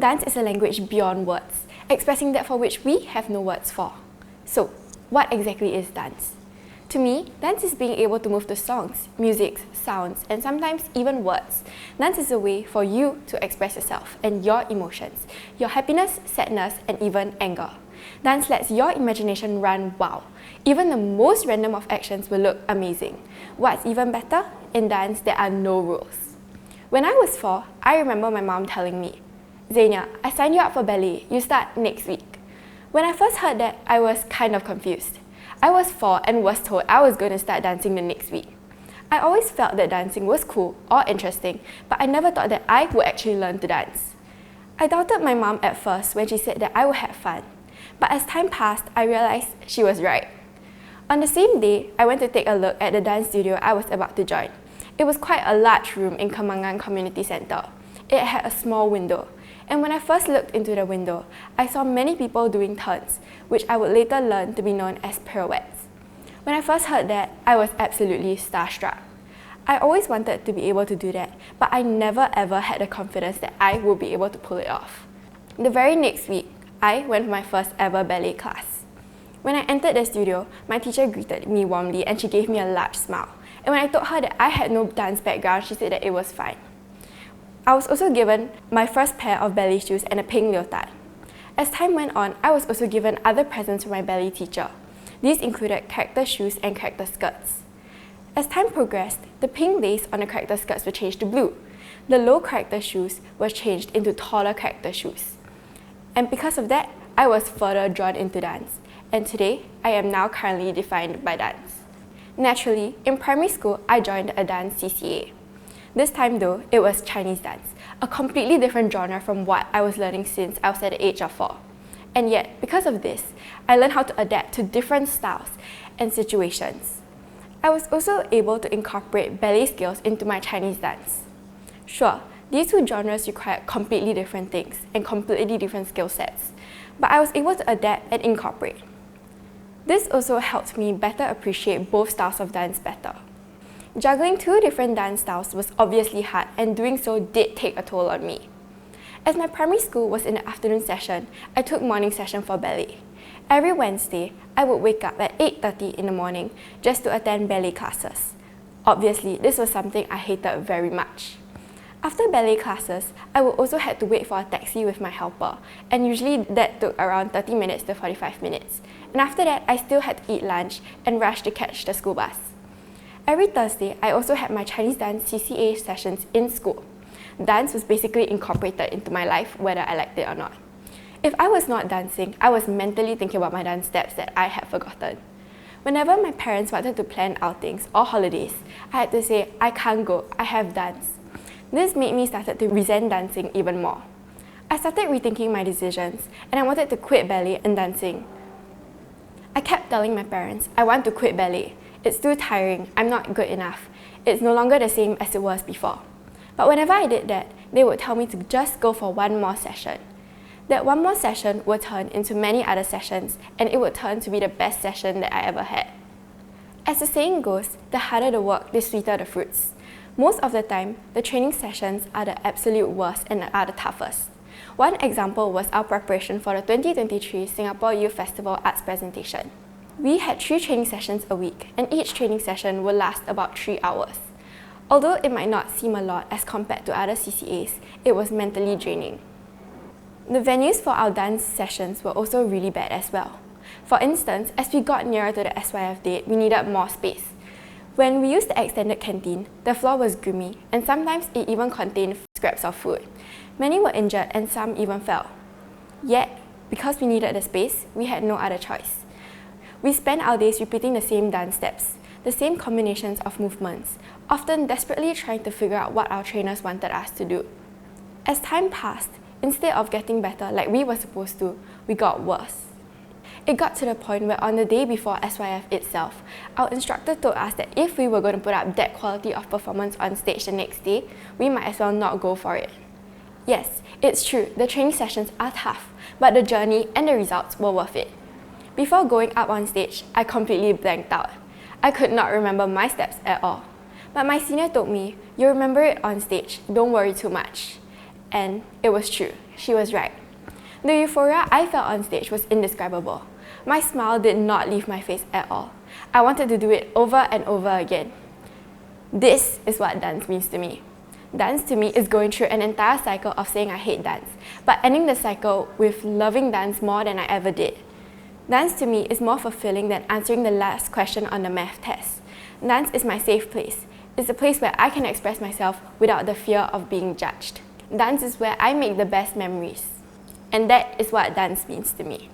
Dance is a language beyond words, expressing that for which we have no words for. So, what exactly is dance? To me, dance is being able to move to songs, music, sounds, and sometimes even words. Dance is a way for you to express yourself and your emotions, your happiness, sadness, and even anger. Dance lets your imagination run wild. Even the most random of actions will look amazing. What's even better? In dance, there are no rules. When I was 4, I remember my mom telling me, "Xenia, I signed you up for ballet. You start next week." When I first heard that, I was kind of confused. I was 4 and was told I was going to start dancing the next week. I always felt that dancing was cool or interesting, but I never thought that I would actually learn to dance. I doubted my mom at first when she said that I would have fun, but as time passed, I realized she was right. On the same day, I went to take a look at the dance studio I was about to join. It was quite a large room in Kemangan Community Centre. It had a small window, and when I first looked into the window, I saw many people doing turns, which I would later learn to be known as pirouettes. When I first heard that, I was absolutely starstruck. I always wanted to be able to do that, but I never ever had the confidence that I would be able to pull it off. The very next week, I went for my first ever ballet class. When I entered the studio, my teacher greeted me warmly and she gave me a large smile. And when I told her that I had no dance background, she said that it was fine. I was also given my first pair of ballet shoes and a pink leotard. As time went on, I was also given other presents from my ballet teacher. These included character shoes and character skirts. As time progressed, the pink lace on the character skirts were changed to blue. The low character shoes were changed into taller character shoes. And because of that, I was further drawn into dance. And today, I am now currently defined by dance. Naturally, in primary school, I joined a dance CCA. This time though, it was Chinese dance, a completely different genre from what I was learning since I was at the age of 4. And yet, because of this, I learned how to adapt to different styles and situations. I was also able to incorporate ballet skills into my Chinese dance. Sure, these two genres require completely different things and completely different skill sets, but I was able to adapt and incorporate. This also helped me better appreciate both styles of dance better. Juggling two different dance styles was obviously hard, and doing so did take a toll on me. As my primary school was in the afternoon session, I took morning session for ballet. Every Wednesday, I would wake up at 8:30 in the morning just to attend ballet classes. Obviously, this was something I hated very much. After ballet classes, I would also have to wait for a taxi with my helper, and usually that took around 30 minutes to 45 minutes. And after that, I still had to eat lunch and rush to catch the school bus. Every Thursday, I also had my Chinese dance CCA sessions in school. Dance was basically incorporated into my life, whether I liked it or not. If I was not dancing, I was mentally thinking about my dance steps that I had forgotten. Whenever my parents wanted to plan outings or holidays, I had to say, "I can't go, I have dance." This made me start to resent dancing even more. I started rethinking my decisions, and I wanted to quit ballet and dancing. I kept telling my parents, "I want to quit ballet. It's too tiring, I'm not good enough. It's no longer the same as it was before." But whenever I did that, they would tell me to just go for one more session. That one more session would turn into many other sessions, and it would turn to be the best session that I ever had. As the saying goes, the harder the work, the sweeter the fruits. Most of the time, the training sessions are the absolute worst and are the toughest. One example was our preparation for the 2023 Singapore Youth Festival Arts presentation. We had 3 training sessions a week, and each training session would last about 3 hours. Although it might not seem a lot as compared to other CCAs, it was mentally draining. The venues for our dance sessions were also really bad as well. For instance, as we got nearer to the SYF date, we needed more space. When we used the extended canteen, the floor was grimy, and sometimes it even contained scraps of food. Many were injured and some even fell. Yet, because we needed the space, we had no other choice. We spent our days repeating the same dance steps, the same combinations of movements, often desperately trying to figure out what our trainers wanted us to do. As time passed, instead of getting better like we were supposed to, we got worse. It got to the point where on the day before SYF itself, our instructor told us that if we were going to put up that quality of performance on stage the next day, we might as well not go for it. Yes, it's true, the training sessions are tough, but the journey and the results were worth it. Before going up on stage, I completely blanked out. I could not remember my steps at all. But my senior told me, "You'll remember it on stage, don't worry too much." And it was true. she was right. The euphoria I felt on stage was indescribable. My smile did not leave my face at all. I wanted to do it over and over again. This is what dance means to me. Dance to me is going through an entire cycle of saying I hate dance, but ending the cycle with loving dance more than I ever did. Dance to me is more fulfilling than answering the last question on the math test. Dance is my safe place. It's a place where I can express myself without the fear of being judged. Dance is where I make the best memories. And that is what dance means to me.